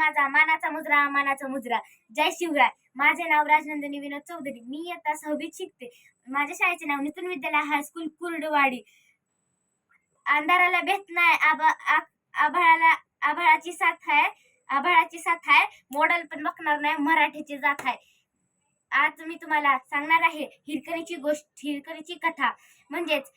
माझा मानाचा मुजरा. जय शिवराय. माझे नाव राजनंदिनी विनोद चौधरी. मी इयत्ता 6वीत शिकते. माझ्या शाळेचे नाव नितून विद्यालय हायस्कूल कुर्डवाडी. अंधाराला भेट नाही, आभाळाची साथ आहे, मॉडेल पण बघणार नाही, मराठीची जात आहे. आज मी तुम्हाला सांगणार आहे हिरकणीची कथा. म्हणजेच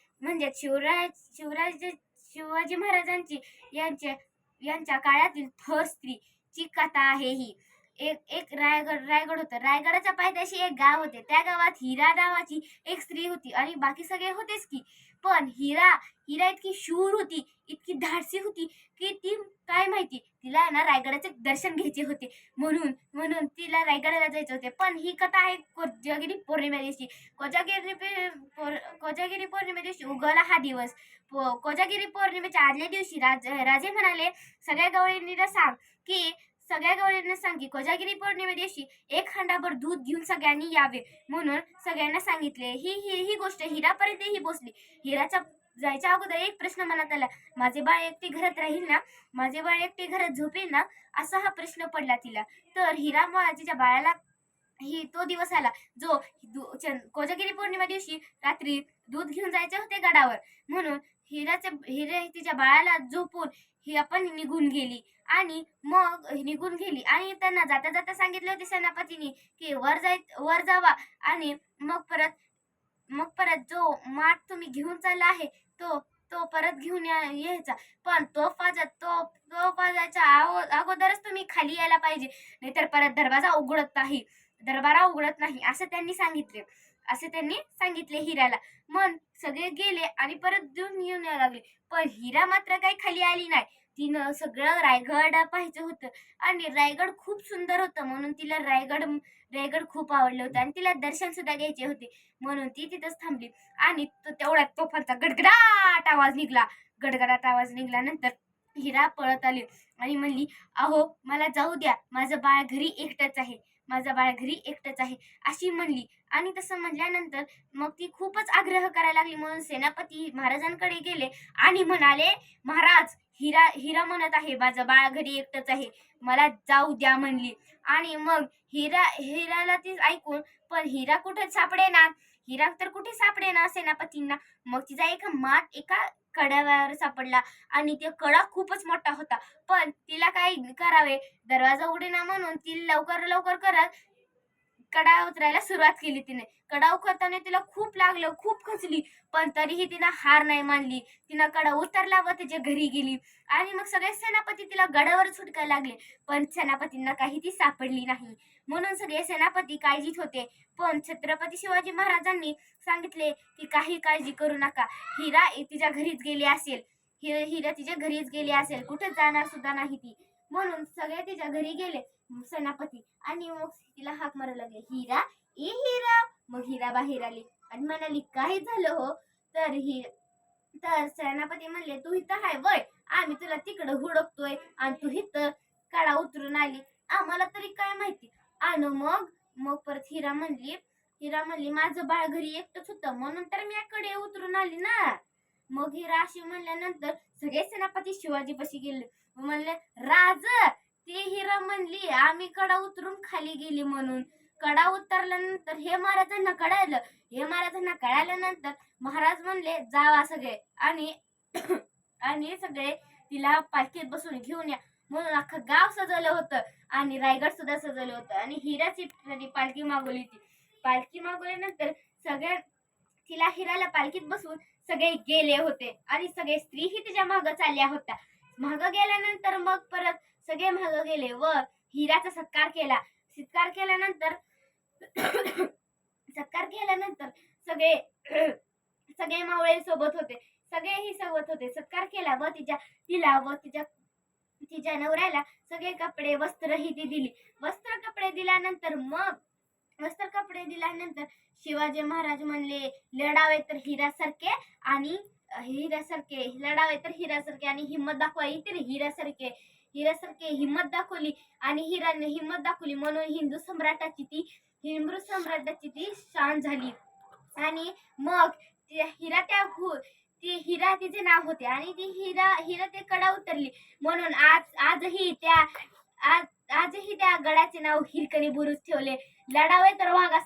शिवाजी महाराजांची यांच्या काळातील थोर स्त्रीची कथा आहे ही. एक रायगड होतं. रायगडाच्या पायथ्याशी एक गाव होते. त्या गावात हिरा नावाची एक स्त्री होती आणि बाकी सगळे होतेच की. पण हिरा इतकी शूर होती, इतकी धाडसी होती की ती काय माहिती तिला ना रायगडाचे दर्शन घ्यायचे होते. म्हणून तिला रायगडाला जायचे होते. पण ही कथा आहे कोजागिरी पौर्णिमे दिवशी. कोजागिरी पौर्णिमे दिवशी उगवला हा दिवस. कोजागिरी पौर्णिमेच्या आदल्या दिवशी राजे म्हणाले सगळ्या गवळींना सांग की कोजागिरी पौर्णिमे दिवशी एक हांडाभर दूध घेऊन सगळ्यांनी यावे म्हणून सगळ्यांना सांगितले. ही गोष्ट हिरापर्यंतही पोहोचली. हिराच्या जायच्या अगोदर एक प्रश्न मनात आला. माझे बाळ एकटे घरात राहील ना, माझे बाळ एकटे घरात झोपेल ना, असा हा प्रश्न पडला तिला. तर हिरा तिच्या बाळाला तो दिवस आला जो कोजागिरी पौर्णिमा दिवशी रात्री दूध घेऊन जायचे होते गडावर. म्हणून हिरा तिच्या बाळाला झोपून ही आपण निघून गेली आणि आणि त्यांना जाता जाता सांगितले होते सेनापतींनी की वर जावा आणि मग परत जो माठ तुम्ही घेऊन चालला आहे तो परत घेऊन यायचा. पण तोफ वाजायच्या अगोदरच तुम्ही खाली यायला पाहिजे, नाहीतर परत दरवाजा उघडत नाही असं त्यांनी सांगितले हिराला. मग सगळे गेले आणि परत येऊन यायला लागले. पण हिरा मात्र काही खाली आली नाही. तिनं सगळं रायगड पाहायचं होतं आणि रायगड खूप सुंदर होतं. म्हणून तिला रायगड खूप आवडलं होतं आणि तिला दर्शन सुद्धा घ्यायचे होते. म्हणून ती तिथंच थांबली आणि तेवढ्यात तोफांचा गडगडाट आवाज निघाल्यानंतर हिरा पळत आली आणि म्हणली, अहो मला जाऊ द्या, माझं बाळ घरी एकटंच आहे अशी म्हणली. आणि तसं म्हटल्यानंतर मग ती खूपच आग्रह करायला लागली. म्हणून सेनापती महाराजांकडे गेले आणि म्हणाले, महाराज, हिरा म्हणत आहे माझं बाळ घरी एकटंच आहे, मला जाऊ द्या म्हणली. आणि मग हिराला ती ऐकून, पण हिरा तर कुठे सापडेना सेनापतींना. मग तिचा एका कड्यावर सापडला आणि ते कडा खूपच मोठा होता. पण तिला काय करावे, दरवाजा उघडेना. म्हणून ती लवकर करत कडा उतरायला सुरुवात केली. तिने कडा उतरताना तिला खूप लागलं, खूप खचली. पण तरीही तिनं हार नाही मानली. तिनं कडा उतरला व तिच्या घरी गेली. आणि मग सगळे सेनापती तिला गडावर सुटकायला लागले. पण सेनापतींना काही ती सापडली नाही. म्हणून सगळे सेनापती काळजीत होते. पण छत्रपती शिवाजी महाराजांनी सांगितले की काही काळजी करू नका, हिरा तिच्या घरीच गेली असेल, कुठे जाणार सुद्धा नाही ती. म्हणून सगळे तिच्या घरी गेले सेनापती आणि मग तिला हाक मारू लागले, हिरा, ए हिरा. मग हिरा बाहेर आली आणि म्हणाली, काय झालं हो? तर सेनापती म्हणले, तू इथं हाय वय, आम्ही तुला तिकडं हुडकतोय आणि तू इथं कडा उतरून आली, आम्हाला तरी काय माहिती. आणि मग परत हिरा म्हणली माझं बाळ घरी एकटंच होतं म्हणून तर मी याकडे उतरून आली ना. मग हिरा अशी म्हणल्यानंतर सगळे सेनापती शिवाजीपाशी गेले. म्हणले, राज, ती हिरा म्हणली आम्ही कडा उतरून खाली गेली म्हणून. कडा उतरल्यानंतर हे महाराजांना कळाल्यानंतर महाराज म्हणले, जावा सगळे आणि सगळे तिला पालखीत बसून घेऊन या. म्हणून अख्खं गाव सजवलं होतं आणि रायगड सुद्धा सजवलं होतं आणि हिराची पालखी मागवल्यानंतर हिराला पालखीत बसून सगळे गेले होते आणि सगळे स्त्रीही तिच्या मागं चालल्या होत्या. मागं गेल्यानंतर मग परत सगळे मागं गेले व हिराचा सत्कार केल्यानंतर सगळे मावळे सोबत होते. सत्कार केला व तिच्या नवऱ्याला सगळे कपडे वस्त्रही ती दिली. वस्त्र दिल्यानंतर शिवाजी महाराज म्हणले, लढावे तर हिरासारखे आणि हिम्मत दाखवायची. हिम्मत दाखवली आणि हिराने हिम्मत दाखवली. म्हणून हिंदू सम्राटाची ती शान झाली. आणि मग हिरा तिचे नाव होते आणि ती हिरा ते कडा उतरली. म्हणून गडाचे नाव हिरकणी बुरुज ठेवले. लढावे तर वाघासाठी